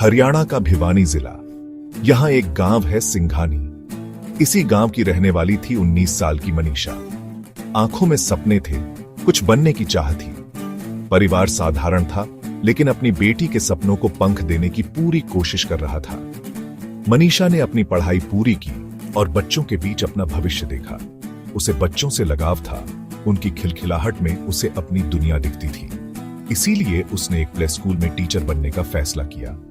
हरियाणा का भिवानी जिला। यहाँ एक गांव है सिंघानी। इसी गांव की रहने वाली थी 19 साल की मनीषा। आंखों में सपने थे, कुछ बनने की चाह थी। परिवार साधारण था, लेकिन अपनी बेटी के सपनों को पंख देने की पूरी कोशिश कर रहा था। मनीषा ने अपनी पढ़ाई पूरी की और बच्चों के बीच अपना भविष्य देखा। उसे बच्चों से लगाव था, उनकी खिलखिलाहट में उसे अपनी दुनिया दिखती थी। इसीलिए उसने एक प्ले स्कूल में टीचर बनने का फैसला किया।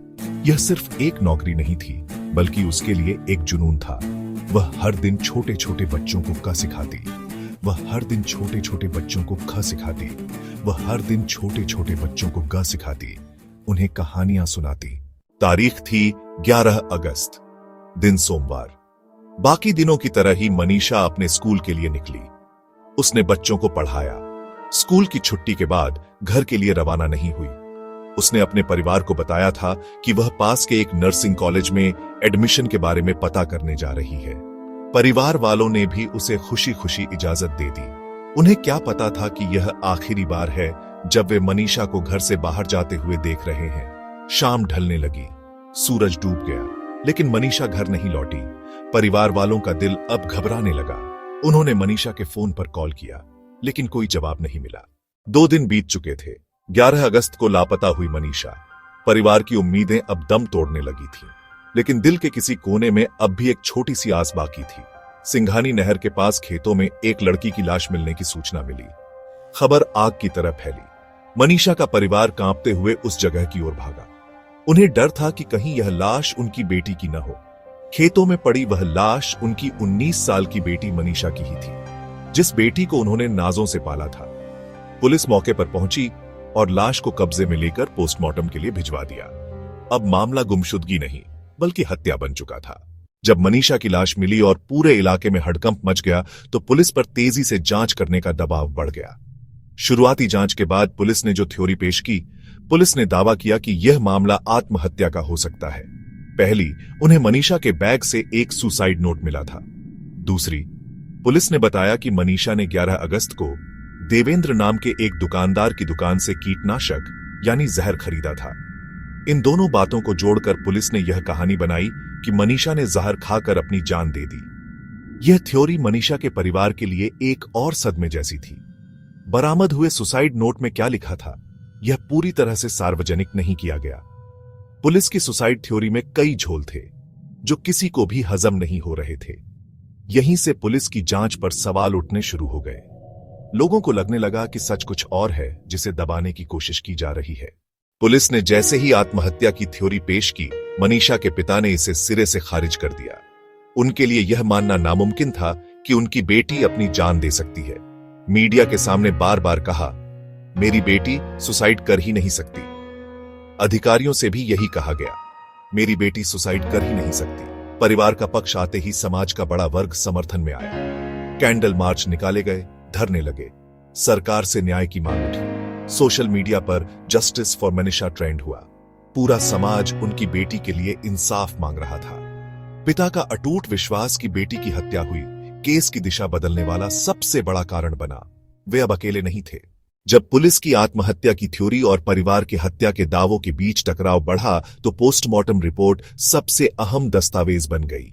यह सिर्फ एक नौकरी नहीं थी, बल्कि उसके लिए एक जुनून था। वह हर दिन छोटे छोटे बच्चों को क सिखाती, वह हर दिन छोटे छोटे बच्चों को ख सिखाती, वह हर दिन छोटे छोटे बच्चों को ग सिखाती, उन्हें कहानियां सुनाती। तारीख थी 11 अगस्त, दिन सोमवार। बाकी दिनों की तरह ही मनीषा अपने स्कूल के लिए निकली। उसने बच्चों को पढ़ाया। स्कूल की छुट्टी के बाद घर के लिए रवाना नहीं हुई। उसने अपने परिवार को बताया था कि वह पास के एक नर्सिंग कॉलेज में एडमिशन के बारे में पता करने जा रही है। परिवार वालों ने भी उसे खुशी खुशी इजाजत दे दी। उन्हें क्या पता था कि यह आखिरी बार है जब वे मनीषा को घर से बाहर जाते हुए देख रहे हैं। शाम ढलने लगी, सूरज डूब गया, लेकिन मनीषा घर नहीं लौटी। परिवार वालों का दिल अब घबराने लगा। उन्होंने मनीषा के फोन पर कॉल किया, लेकिन कोई जवाब नहीं मिला। 2 दिन बीत चुके थे। 11 अगस्त को लापता हुई मनीषा। परिवार की उम्मीदें अब दम तोड़ने लगी थीं, लेकिन दिल के किसी कोने में अब भी एक छोटी सी आस बाकी थी। सिंघानी नहर के पास खेतों में एक लड़की की लाश मिलने की सूचना मिली। खबर आग की तरह फैली। मनीषा का परिवार कांपते हुए उस जगह की ओर भागा। उन्हें डर था कि कहीं यह लाश उनकी बेटी की न हो। खेतों में पड़ी वह लाश उनकी 19 साल की बेटी मनीषा की ही थी, जिस बेटी को उन्होंने नाजों से पाला था। पुलिस मौके पर पहुंची और लाश को कब्जे में लेकर पोस्टमार्टम के लिए भिजवा दिया। अब मामला गुमशुदगी नहीं, बल्कि हत्या बन चुका था। जब मनीषा की लाश मिली और पूरे इलाके में हड़कंप मच गया, तो पुलिस पर तेजी से जांच करने का दबाव बढ़ गया। शुरुआती जांच के बाद पुलिस ने जो थ्योरी पेश की, पुलिस ने दावा किया कि यह मामला आत्महत्या का हो सकता है। पहली, उन्हें मनीषा के बैग से एक सुसाइड नोट मिला था। दूसरी, पुलिस ने बताया कि मनीषा ने 11 अगस्त को देवेंद्र नाम के एक दुकानदार की दुकान से कीटनाशक यानी जहर खरीदा था। इन दोनों बातों को जोड़कर पुलिस ने यह कहानी बनाई कि मनीषा ने जहर खाकर अपनी जान दे दी। यह थ्योरी मनीषा के परिवार के लिए एक और सदमे जैसी थी। बरामद हुए सुसाइड नोट में क्या लिखा था, यह पूरी तरह से सार्वजनिक नहीं किया गया। पुलिस की सुसाइड थ्योरी में कई झोल थे, जो किसी को भी हजम नहीं हो रहे थे। यहीं से पुलिस की जांच पर सवाल उठने शुरू हो गए। लोगों को लगने लगा कि सच कुछ और है, जिसे दबाने की कोशिश की जा रही है। पुलिस ने जैसे ही आत्महत्या की थ्योरी पेश की, मनीषा के पिता ने इसे सिरे से खारिज कर दिया। उनके लिए यह मानना नामुमकिन था कि उनकी बेटी अपनी जान दे सकती है। मीडिया के सामने बार बार कहा, मेरी बेटी सुसाइड कर ही नहीं सकती। अधिकारियों से भी यही कहा गया, मेरी बेटी सुसाइड कर ही नहीं सकती। परिवार का पक्ष आते ही समाज का बड़ा वर्ग समर्थन में आया। कैंडल मार्च निकाले गए, धरने लगे, सरकार से न्याय की मांग उठी। सोशल मीडिया पर जस्टिस फॉर मनीषा ट्रेंड हुआ। पूरा समाज उनकी बेटी के लिए इंसाफ मांग रहा था। पिता का अटूट विश्वास कि बेटी की हत्या हुई केस की दिशा बदलने वाला सबसे बड़ा कारण बना। वे अब अकेले नहीं थे। जब पुलिस की आत्महत्या की थ्योरी और परिवार की हत्या के दावों के बीच टकराव बढ़ा, तो पोस्टमार्टम रिपोर्ट सबसे अहम दस्तावेज बन गई।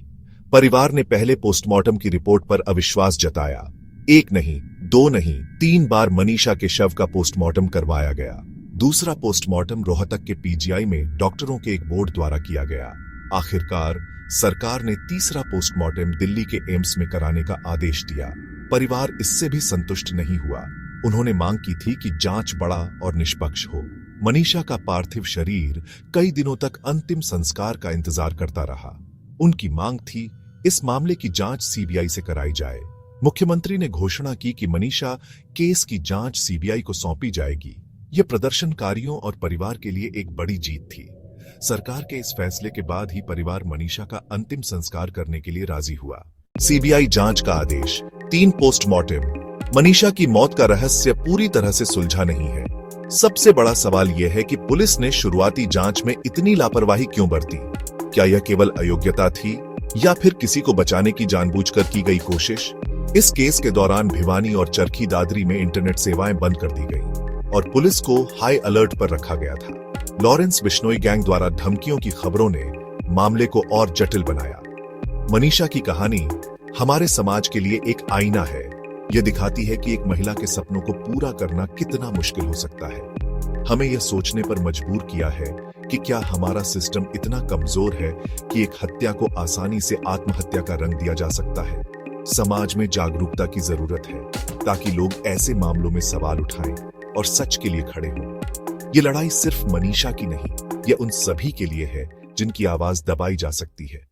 परिवार ने पहले पोस्टमार्टम की रिपोर्ट पर अविश्वास जताया। 1 नहीं, 2 नहीं, 3 बार मनीषा के शव का पोस्टमार्टम करवाया गया। दूसरा पोस्टमार्टम रोहतक के पीजीआई में डॉक्टरों के एक बोर्ड द्वारा किया गया। आखिरकार सरकार ने तीसरा पोस्टमार्टम दिल्ली के एम्स में कराने का आदेश दिया। परिवार इससे भी संतुष्ट नहीं हुआ। उन्होंने मांग की थी कि जांच बड़ा और निष्पक्ष हो। मनीषा का पार्थिव शरीर कई दिनों तक अंतिम संस्कार का इंतजार करता रहा। उनकी मांग थी, इस मामले की जांच सीबीआई से कराई जाए। मुख्यमंत्री ने घोषणा की कि मनीषा केस की जांच सीबीआई को सौंपी जाएगी। यह प्रदर्शनकारियों और परिवार के लिए एक बड़ी जीत थी। सरकार के इस फैसले के बाद ही परिवार मनीषा का अंतिम संस्कार करने के लिए राजी हुआ। सीबीआई जांच का आदेश, 3 पोस्टमार्टम। मनीषा की मौत का रहस्य पूरी तरह से सुलझा नहीं है। सबसे बड़ा सवाल यह है कि पुलिस ने शुरुआती जांच में इतनी लापरवाही क्यों बरती। क्या यह केवल अयोग्यता थी, या फिर किसी को बचाने की जानबूझकर की गई कोशिश? इस केस के दौरान भिवानी और चरखी दादरी में इंटरनेट सेवाएं बंद कर दी गईं और पुलिस को हाई अलर्ट पर रखा गया था। लॉरेंस बिश्नोई गैंग द्वारा धमकियों की खबरों ने मामले को और जटिल बनाया। मनीषा की कहानी हमारे समाज के लिए एक आईना है। यह दिखाती है कि एक महिला के सपनों को पूरा करना कितना मुश्किल हो सकता है। हमें यह सोचने पर मजबूर किया है कि क्या हमारा सिस्टम इतना कमजोर है कि एक हत्या को आसानी से आत्महत्या का रंग दिया जा सकता है। समाज में जागरूकता की जरूरत है ताकि लोग ऐसे मामलों में सवाल उठाएं और सच के लिए खड़े हों। ये लड़ाई सिर्फ मनीषा की नहीं, यह उन सभी के लिए है जिनकी आवाज दबाई जा सकती है।